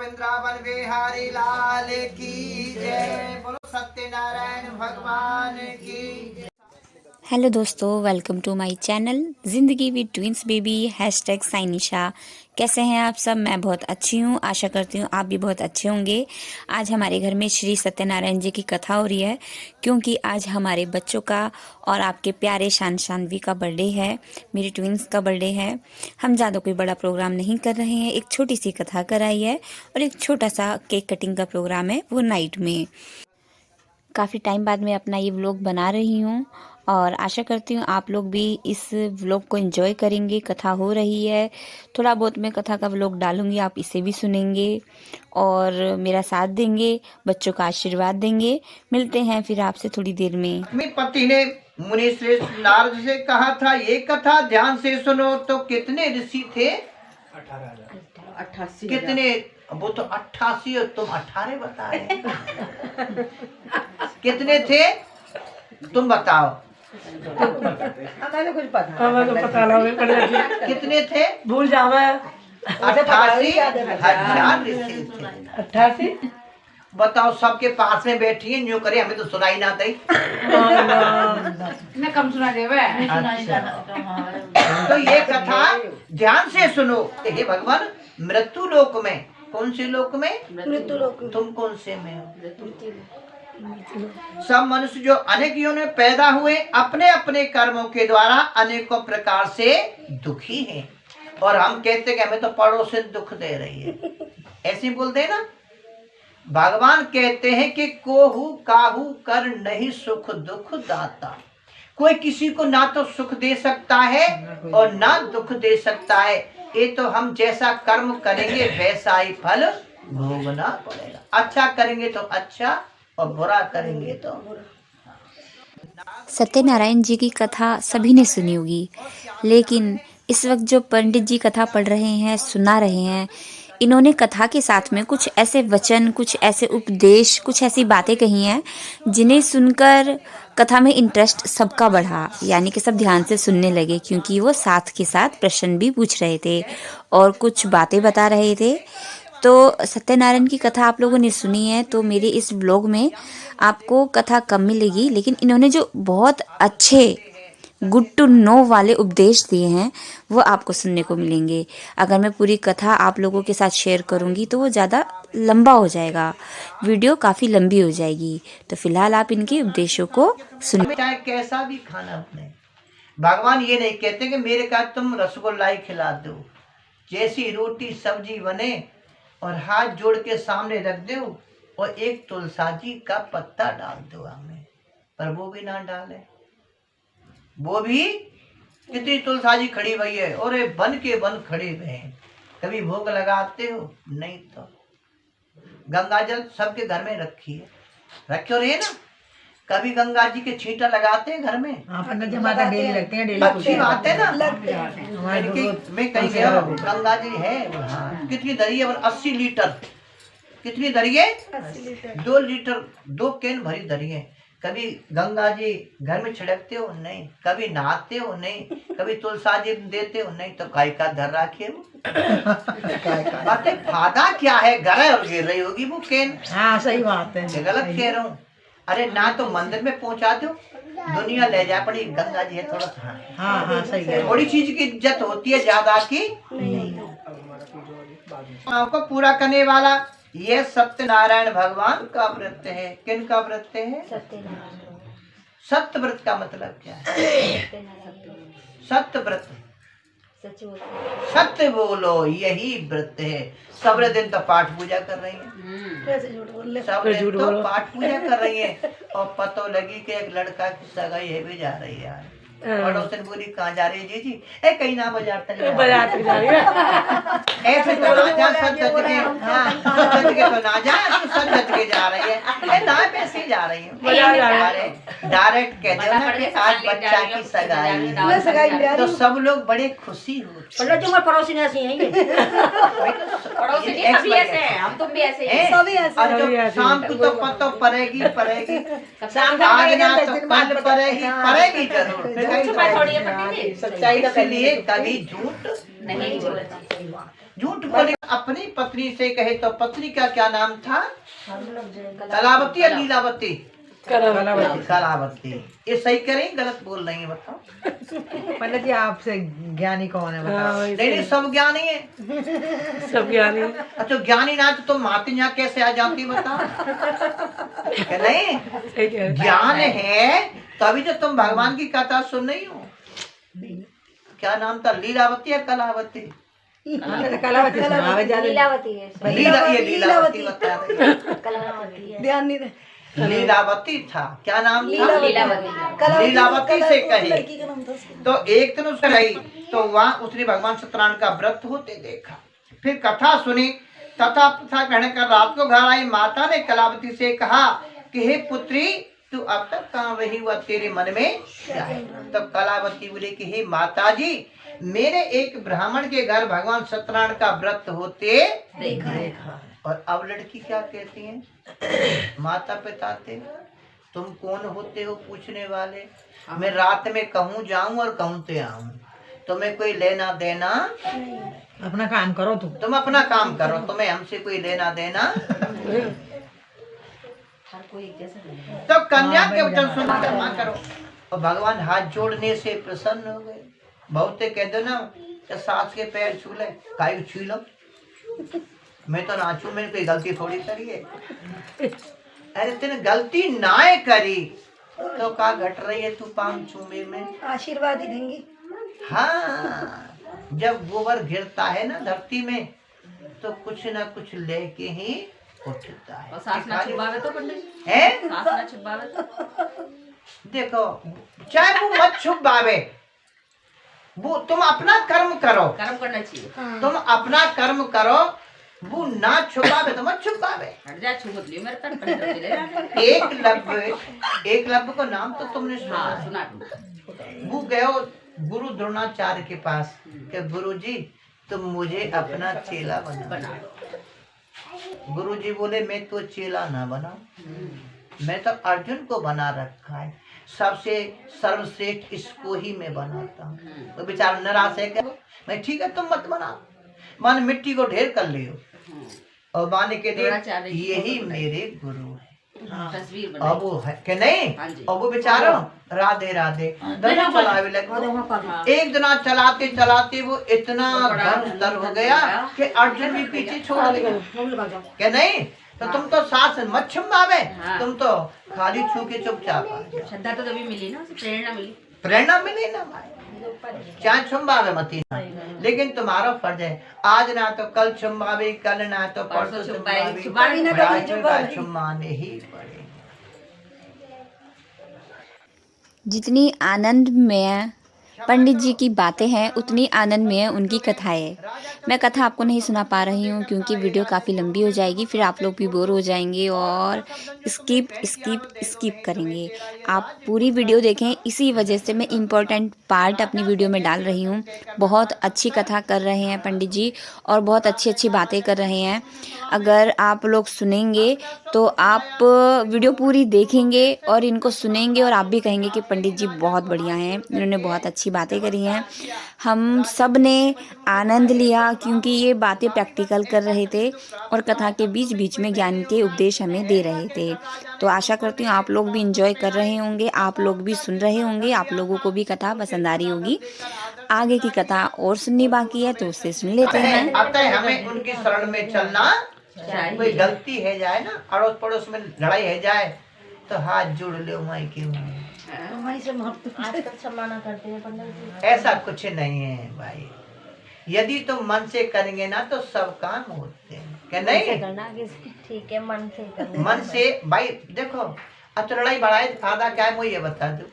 वृंदावन बिहारी लाल की जय। बोलो सत्यनारायण भगवान की। हेलो दोस्तों, वेलकम टू माय चैनल ज़िंदगी विद ट्विंस बेबी #साइनिशा। कैसे हैं आप सब? मैं बहुत अच्छी हूँ, आशा करती हूँ आप भी बहुत अच्छे होंगे। आज हमारे घर में श्री सत्यनारायण जी की कथा हो रही है, क्योंकि आज हमारे बच्चों का और आपके प्यारे शानवी का बर्थडे है, मेरी ट्विंस का बर्थडे है। हम ज़्यादा कोई बड़ा प्रोग्राम नहीं कर रहे हैं, एक छोटी सी कथा कराई है और एक छोटा सा केक कटिंग का प्रोग्राम है, वो नाइट में। काफ़ी टाइम बाद मैं अपना ये व्लॉग बना रही हूँ और आशा करती हूँ आप लोग भी इस व्लॉग को एंजॉय करेंगे। कथा हो रही है, थोड़ा बहुत मैं कथा का व्लॉग डालूंगी, आप इसे भी सुनेंगे और मेरा साथ देंगे, बच्चों का आशीर्वाद देंगे। मिलते हैं फिर आपसे थोड़ी देर में। मेरे पति ने मुनि श्रेष्ठ नारद से कहा था, ये कथा ध्यान से सुनो। तो कितने ऋषि थे? 88। कितने? वो तो 88 और तुम 18 बता रहे। कितने थे तुम बताओ? हमें कुछ पता, हमें तो पता ना। कितने थे? भूल जावे। 88,000 ऋषि थे। 88। बताओ, सबके पास में बैठी है, न्यू करे, हमें तो सुनाई ना दे। मैं कम सुना देवे। तो ये कथा ध्यान से सुनो। हे भगवान, मृत्यु लोक में, कौन से लोक में? मृत्यु लोक। तुम कौन से में हो? सब मनुष्य जो अनेक योनियों में पैदा हुए, अपने अपने कर्मों के द्वारा अनेकों प्रकार से दुखी हैं। और हम कहते कि हमें तो पड़ोसी दुख दे रही है, ऐसे बोलते हैं ना। भगवान कहते हैं कि कोहू काहू कर नहीं सुख दुख दाता। कोई किसी को ना तो सुख दे सकता है और ना दुख दे सकता है। ये तो हम जैसा कर्म करेंगे वैसा ही फल भोगना पड़ेगा। अच्छा करेंगे तो अच्छा और बुरा करेंगे तो बुरा। सत्यनारायण जी की कथा सभी ने सुनी होगी, लेकिन इस वक्त जो पंडित जी कथा पढ़ रहे हैं, सुना रहे हैं, इन्होंने कथा के साथ में कुछ ऐसे वचन, कुछ ऐसे उपदेश, कुछ ऐसी बातें कही हैं जिन्हें सुनकर कथा में इंटरेस्ट सबका बढ़ा। यानी कि सब ध्यान से सुनने लगे, क्योंकि वो साथ के साथ प्रश्न भी पूछ रहे थे और कुछ बातें बता रहे थे। तो सत्यनारायण की कथा आप लोगों ने सुनी है, तो मेरे इस व्लॉग में आपको कथा कम मिलेगी, लेकिन इन्होंने जो बहुत अच्छे गुड टू नो वाले उपदेश दिए हैं वो आपको सुनने को मिलेंगे। अगर मैं पूरी कथा आप लोगों के साथ शेयर करूंगी तो वो ज़्यादा लंबा हो जाएगा, वीडियो काफ़ी लंबी हो जाएगी। तो फिलहाल आप इनके उपदेशों को सुनिए। चाहे कैसा भी खाना अपने, भगवान ये नहीं कहते कि मेरे का तुम रसगुल्ला ही खिला दो। जैसी रोटी सब्जी बने और हाथ जोड़ के सामने रख दो और एक तुलसी का पत्ता डाल दो हमें, पर वो भी ना डाले। वो भी कितनी तुलसी खड़ी हुई है और ये बन के बन खड़े हुए हैं। कभी भोग लगाते हो? नहीं। तो गंगा जल सबके घर में रखी है, रखे हो रहे ना। कभी गंगा जी के छींटा लगाते हैं घर में? डेली लगते हैं, डेली। अच्छी बात है ना। मैं कहीं गया, गंगा जी है, कितनी दरी है? 80 लीटर। कितनी दरी है? 2 लीटर, 2 कैन भरी दरी है। कभी गंगा जी घर में छिड़कते हो? नहीं। कभी नहाते हो? नहीं। कभी तुलसी जी देते हो? नहीं। तो गाय का धर रखे हो। बातें फायदा क्या है? घर गिर रही होगी वो कैन। हाँ, सही बात है। गलत कह रहा हूँ। अरे ना तो मंदिर में पहुंचा दो, दुनिया ले जा पड़ी। गंगा जी है थोड़ा। हाँ, सही है। थोड़ी चीज की इज्जत होती है, ज्यादा की नहीं। को पूरा करने वाला ये सत्यनारायण भगवान का व्रत है। किन का व्रत है? सत्य व्रत का मतलब क्या है? सत्य व्रत, सत्य बोलो, यही व्रत है। सब दिन तो पाठ पूजा कर रही है, सब दिन तो पाठ पूजा कर रही है। और पतो लगी कि एक लड़का की सगाई है भी जा रही है यार। पड़ोसन बोली कहाँ जा रही है जी? ए कहीं ना बाजार तक जा रही है। ऐसे तो ना जा, सच सच के, सच सच के तो ना जा, तो सच सच के जा रही है। ना पैसे जा रही है, डायरेक्ट कह दो ना कि आज बच्चा की सगाई है, तो सब लोग बड़े खुशी हो। पड़ोसी ऐसी हैं, पड़ोसी सभी ऐसे हैं, हम तुम भी ऐसे हैं, सभी ऐसे। और जो शाम को तो पतो पड़ेगी, आज ना तो कल पड़ेगी जरूर। सच्चाई इसलिए कभी झूठ नहीं बोलना। झूठ बोले। अपनी पत्नी से कहे तो पत्नी का क्या नाम था? कलावती या लीलावती? कलावती। ये सही करें गलत बोल रही है बताओ? पंडित जी आपसे ज्ञानी कौन है बताओ? नहीं सब ज्ञानी है। सब ज्ञानी। अच्छा ज्ञानी ना तो तुम माती यहाँ कैसे आ जाती बताओ? क्या नहीं ज्ञान है तभी तो तुम भगवान की कथा सुन रही हो। क्या नाम था? लीलावती या कलावती? कलावती लीलावती है लीलावती बता रही। कलावती है। ध्यान नहीं दे। लीलावती था। क्या नाम था? लीलावती। लीलावती से कही तो एक दिन उसने रही तो वहाँ उसने भगवान सत्यनारायण का व्रत होते देखा। फिर कथा सुनी तथा प्रथा कहने कर रात को घर आई। माता ने कलावती से कहा कि हे पुत्री तू अब तक कहाँ रही हुआ, तेरे मन में क्या है? तो कलावती बोले कि हे माता जी मेरे एक ब्राह्मण के घर भगवान सत्यनारायण का व्रत होते देखा। और अब लड़की क्या कहती है? माता पिता थे, तुम कौन होते हो पूछने वाले? मैं रात में कहूँ जाऊं और कहूँ ते आऊं, तुम्हें कोई लेना देना? अपना काम करो तुम अपना काम करो, तुम्हें हमसे कोई लेना देना? तो कन्या के वचन सुनकर ना करो। और भगवान हाथ जोड़ने से प्रसन्न हो गए। बहुते कह दो ना सास के पैर छू ले, काई छू लो, मैं तो नाचू, मैंने कोई गलती थोड़ी करी है। अरे तेने गलती ना करी तो क्या घट रही है? तू पाम चूमे में आशीर्वाद ही देंगी। हाँ जब गोबर गिरता है ना धरती में तो कुछ ना कुछ लेके ही उठता है। और सास ना छुपावे तो पंडित है? सास ना छुपावे तो देखो चाहे वो मत छुपावे, वो तुम अपना कर्म करो। कर्म करना चाहिए। तुम अपना कर्म करो, वो ना छुपावे तो मत छुपावे। हट जा छुपत लियो मेरे तक पंडित एकलव्य को नाम तो तुमने सुना हाँ है। सुना। वो गयो गुरु द्रोणाचार्य के पास कि गुरुजी तुम मुझे अपना चेला बना। गुरुजी बोले मैं तो चेला ना बनाऊं, मैं तो अर्जुन को बना रखा है, सबसे सर्वश्रेष्ठ इसको ही मैं बनाता हूँ। तो बेचारा नाराज है, मैं ठीक है तुम मत बनाओ, मान मिट्टी को ढेर कर लियो और माने के दे यही मेरे गुरु है। तस्वीर अब वो है कि नहीं? अब वो बेचारा राधे राधे चलावे लगे। एक दिन चलाते चलाते वो इतना धनुष हो गया कि अर्जुन भी पीछे छोड़ दिया। क्या नहीं? तो तुम तो सास मत छुपावे, तुम तो खाली छू के चुपचाप आ गया। श्रद्धा तो तभी मिली ना, प्रेरणा मिली। प्रेरणा मिली ना भाई, चाहे छुपावे मती ना, लेकिन तुम्हारा फर्ज है आज ना तो कल छुपावे, कल ना तो परसों छुपावे, छुपाने ही पड़ेगा। जितनी आनंदमय पंडित जी की बातें हैं उतनी आनंदमय उनकी कथाएं। मैं कथा आपको नहीं सुना पा रही हूँ क्योंकि वीडियो काफ़ी लंबी हो जाएगी, फिर आप लोग भी बोर हो जाएंगे और स्किप करेंगे। आप पूरी वीडियो देखें, इसी वजह से मैं इम्पोर्टेंट पार्ट अपनी वीडियो में डाल रही हूँ। बहुत अच्छी कथा कर रहे हैं पंडित जी और बहुत अच्छी अच्छी बातें कर रहे हैं। अगर आप लोग सुनेंगे तो आप वीडियो पूरी देखेंगे और इनको सुनेंगे और आप भी कहेंगे कि पंडित जी बहुत बढ़िया हैं, इन्होंने बहुत अच्छी बातें करी हैं। हम सब ने आनंद लिया क्योंकि ये बातें प्रैक्टिकल कर रहे थे और कथा के बीच बीच में ज्ञान के उपदेश हमें दे रहे थे। तो आशा करती हूँ आप लोग भी एंजॉय कर रहे होंगे, आप लोग भी सुन रहे होंगे, आप लोगों को भी कथा पसंद आ रही होगी। आगे की कथा और सुननी बाकी है तो उससे सुन लेते हैं। अतः हमें उनकी शरण में चलना, कोई गलती है जाए ना, अड़ोस पड़ोस में लड़ाई है जाए तो हाथ जोड़ ले वहीं के आजकल सब मना करते हैं पंडित जी। ऐसा कुछ नहीं है भाई, यदि तुम मन से करेंगे ना तो सब काम होते हैं। क्या नहीं? ठीक है मन से करना। मन से भाई देखो, अब तो लड़ाई बढ़ाए फायदा क्या है, मुझे ये बता दो,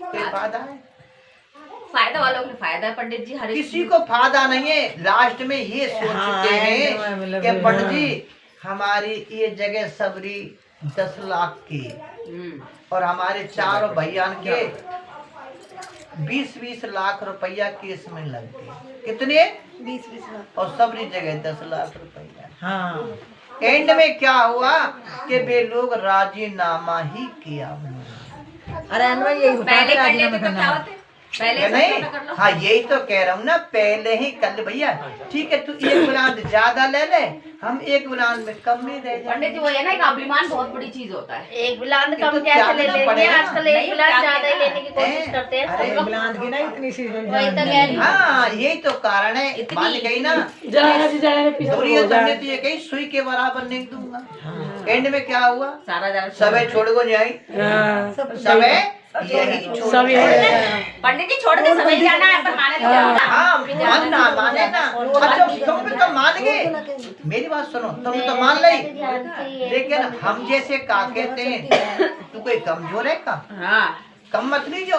कोई फायदा है? फायदा वालों को फायदा है पंडित जी, हर किसी को फायदा नहीं है। लास्ट में ये सोचते हैं कि पंडित जी हमारी ये जगह सबरी 10 लाख की और हमारे चारों भैया के 20-20 लाख रुपया केस में लग गए। कितने? 20-20 लाख और सबरी जगह 10 लाख रुपया। हाँ। एंड में क्या हुआ कि वे लोग राजीनामा ही किया। अरे अनवर यही होता है, पहले कर राजीनामा लेते तो करना क्या है। होते? पहले नहीं, सब कर लो। हाँ यही तो कह रहा हूँ ना, पहले ही कर ले भैया। ठीक है, तू एक बुलान ज्यादा ले ले, हम एक बुलान में कम में रह पंडित जी वो है ना कि अभिमान बहुत बड़ी चीज होता है। एक बुलंद ये कम तो कैसे ले त्यागना लेंगे, पड़ेगा। आजकल एक नहीं, बुलंद त्याग ज्यादा ही देना। लेने की कोशिश करते हैं अरे, सब लोग। बुलंद की ना इतनी सी वही तो कह रही हूँ। हाँ यही तो कारण है। इतनी- मान गई ना, दूरियत हमने तो ये कही सुई के बराबर नहीं दूंगा। एंड में क्या हुआ, सारा जाल सबे छोड़ को जाई, सबे यही छोड़ सब गए। पंडित जी छोड़ के समय जाना है, पर माने तो क्या होगा? हाँ मान ना माने ना, अच्छा तुम भी तो मान गए। मेरी बात सुनो, तुम तो मान ली, लेकिन हम जैसे का कहते हैं, तू कोई कमजोर है का, हाँ कम मत लीजो,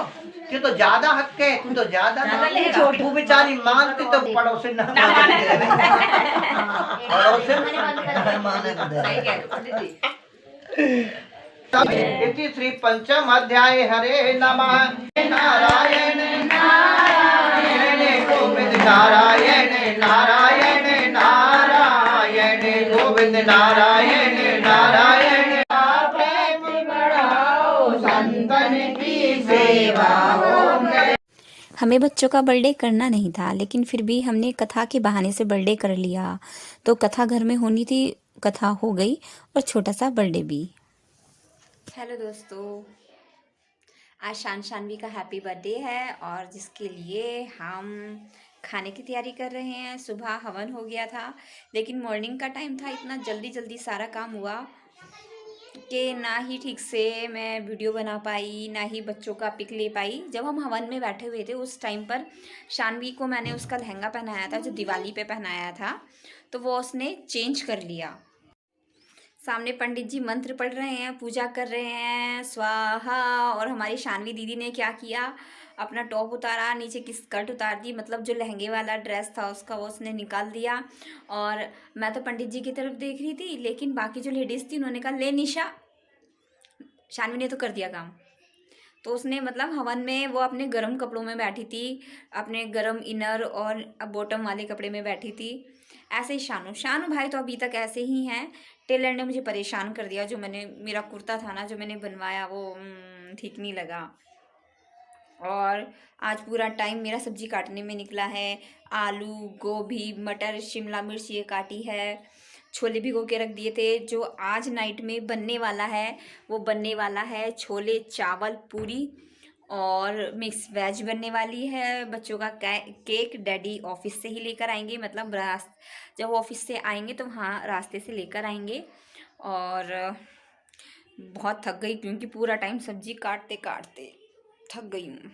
तू तो ज्यादा हक है, तू तो ज्यादा ज्यादा लेगा। तू बेचारी मानती तो पड़ोसी न माने, पड़ोसी न माने सही कह रहे हो पंडित जी। इति श्री पंचम अध्याय हरे नमः नारायण नारायण गोविंद नारायण नारायण नारायण गोविंद नारायण नारायण प्रेम बढ़ाओ संतन की सेवा हो। हमें बच्चों का बर्थडे करना नहीं था, लेकिन फिर भी हमने कथा के बहाने से बर्थडे कर लिया। तो कथा घर में होनी थी, कथा हो गई और छोटा सा बर्थडे भी। हेलो दोस्तों, आज शानवी का हैप्पी बर्थडे है और जिसके लिए हम खाने की तैयारी कर रहे हैं। सुबह हवन हो गया था, लेकिन मॉर्निंग का टाइम था, इतना जल्दी जल्दी सारा काम हुआ कि ना ही ठीक से मैं वीडियो बना पाई, ना ही बच्चों का पिक ले पाई। जब हम हवन में बैठे हुए थे उस टाइम पर शानवी को मैंने उसका लहंगा पहनाया था जो दिवाली पे पहनाया था, तो वो उसने चेंज कर लिया। सामने पंडित जी मंत्र पढ़ रहे हैं, पूजा कर रहे हैं, स्वाहा। और हमारी शानवी दीदी ने क्या किया, अपना टॉप उतारा, नीचे की स्कर्ट उतार दी, मतलब जो लहंगे वाला ड्रेस था उसका वो उसने निकाल दिया। और मैं तो पंडित जी की तरफ देख रही थी, लेकिन बाकी जो लेडीज़ थी उन्होंने कहा ले निशा, शानवी ने तो कर दिया काम। तो उसने मतलब हवन में वो अपने गर्म कपड़ों में बैठी थी, अपने गर्म इनर और बॉटम वाले कपड़े में बैठी थी। ऐसे ही शानू भाई तो अभी तक ऐसे ही हैं। टेलर ने मुझे परेशान कर दिया, जो मेरा कुर्ता था ना जो मैंने बनवाया वो ठीक नहीं लगा। और आज पूरा टाइम मेरा सब्जी काटने में निकला है। आलू, गोभी, मटर, शिमला मिर्च ये काटी है। छोले भिगो के रख दिए थे, जो आज नाइट में बनने वाला है वो बनने वाला है छोले चावल पूरी और मिक्स वेज बनने वाली है। बच्चों का केक डैडी ऑफिस से ही लेकर आएंगे, मतलब जब ऑफिस से आएंगे तो वहाँ रास्ते से लेकर आएंगे। और बहुत थक गई क्योंकि पूरा टाइम सब्जी काटते काटते थक गई हूँ।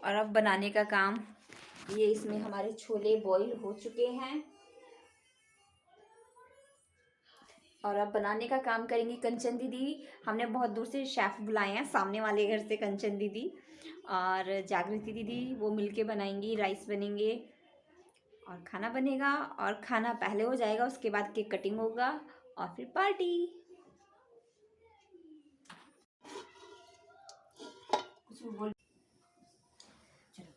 और अब बनाने का काम, ये इसमें हमारे छोले बॉईल हो चुके हैं और अब बनाने का काम करेंगी कंचन दीदी। हमने बहुत दूर से शेफ़ बुलाए हैं, सामने वाले घर से कंचन दीदी और जागृति दीदी, वो मिलके बनाएंगी। राइस बनेंगे और खाना बनेगा, और खाना पहले हो जाएगा, उसके बाद केक कटिंग होगा और फिर पार्टी। कुछ बोल, चलो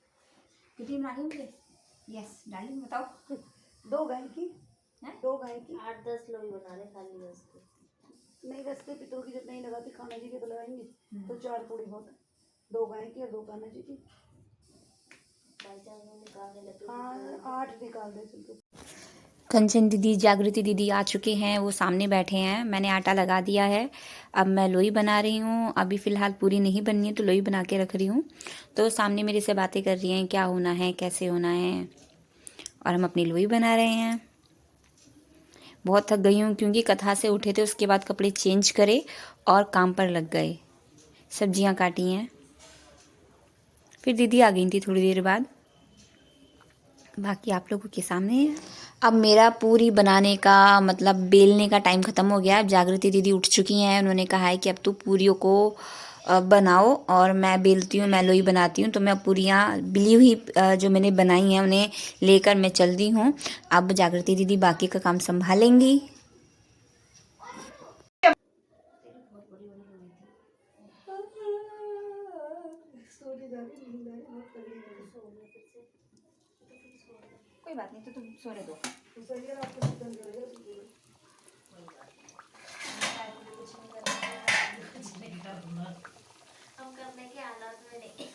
कितनी बनानी मुझे? यस डार्लिंग बताओ। 2 गाय की हैं? 2 गाय की 8-10 लोग बना रहे खाली रस्ते। नहीं रस्ते पितरों की जब नहीं लगाती, खाना जी के तो लगाएंगे तो 4 पूरी बहुत है। 2 गाय की और 2 कान्हा जी की। हाँ 8 निकाल दे चल। कंचन दीदी, जागृति दीदी आ चुके हैं, वो सामने बैठे हैं। मैंने आटा लगा दिया है, अब मैं लोई बना रही हूँ। अभी फ़िलहाल पूरी नहीं बननी है तो लोई बना के रख रही हूँ। तो सामने मेरे से बातें कर रही हैं, क्या होना है, कैसे होना है, और हम अपनी लोई बना रहे हैं। बहुत थक गई हूँ क्योंकि कथा से उठे थे, उसके बाद कपड़े चेंज करे और काम पर लग गए। सब्जियाँ काटी हैं, फिर दीदी आ गई थी थोड़ी देर बाद। बाकी आप लोगों के सामने है। अब मेरा पूरी बनाने का मतलब बेलने का टाइम ख़त्म हो गया। अब जागृति दीदी उठ चुकी हैं, उन्होंने कहा है कि अब तू पूरियों को बनाओ और मैं बेलती हूँ, मैं लोई बनाती हूँ। तो मैं पूरियाँ बिली हुई जो मैंने बनाई हैं उन्हें लेकर मैं चल दी हूँ। अब जागृति दीदी बाकी का काम संभालेंगी। कोई बात नहीं, तो तुम सोने दो। हम करने के हालात में नहीं।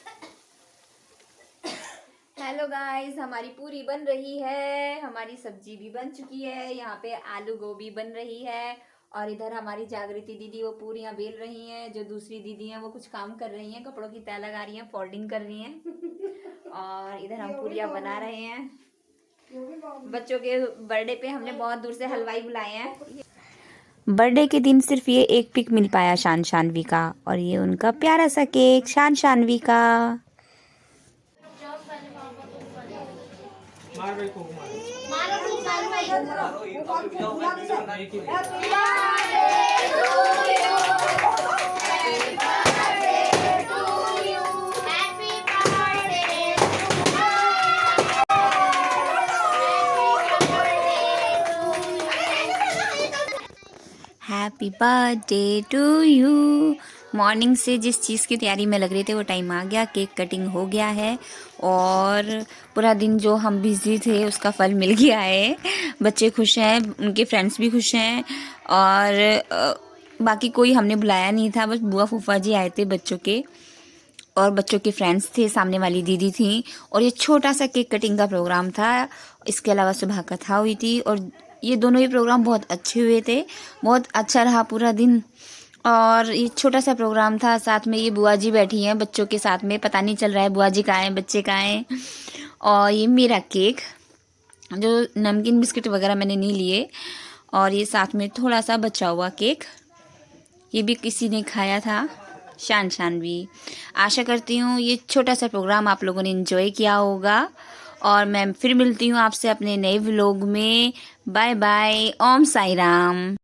गाइस, हमारी पूरी बन रही है, हमारी सब्जी भी बन चुकी है, यहाँ पे आलू गोभी बन रही है और इधर हमारी जागृति दीदी वो पूरियां बेल रही हैं। जो दूसरी दीदी हैं वो कुछ काम कर रही हैं, कपड़ों की तह लगा रही हैं, फोल्डिंग कर रही हैं और इधर हम पूरियां बना रहे हैं। बच्चों के बर्थडे पे हमने बहुत दूर से हलवाई बुलाए हैं। बर्थडे के दिन सिर्फ ये एक पिक मिल पाया शान शानवी का और ये उनका प्यारा सा केक शान शानवी का। Happy birthday to you. Morning से जिस चीज़ की तैयारी में लग रहे थे वो टाइम आ गया, केक कटिंग हो गया है और पूरा दिन जो हम बिजी थे उसका फल मिल गया है। बच्चे खुश हैं, उनके फ्रेंड्स भी खुश हैं और बाकी कोई हमने बुलाया नहीं था, बस बुआ फूफा जी आए थे बच्चों के और बच्चों के फ्रेंड्स थे, सामने वाली दीदी थी और ये छोटा सा केक कटिंग का प्रोग्राम था। इसके अलावा सुबह कथा हुई थी और ये दोनों ही प्रोग्राम बहुत अच्छे हुए थे, बहुत अच्छा रहा पूरा दिन और ये छोटा सा प्रोग्राम था। साथ में ये बुआ जी बैठी हैं बच्चों के साथ में, पता नहीं चल रहा है बुआ जी कहाँ हैं बच्चे कहाँ हैं। और ये मेरा केक, जो नमकीन बिस्किट वगैरह मैंने नहीं लिए और ये साथ में थोड़ा सा बचा हुआ केक, ये भी किसी ने खाया था, शान शानवी। आशा करती हूँ ये छोटा सा प्रोग्राम आप लोगों ने एंजॉय किया होगा और मैं फिर मिलती हूँ आपसे अपने नए व्लॉग में। बाय बाय, ओम साई राम।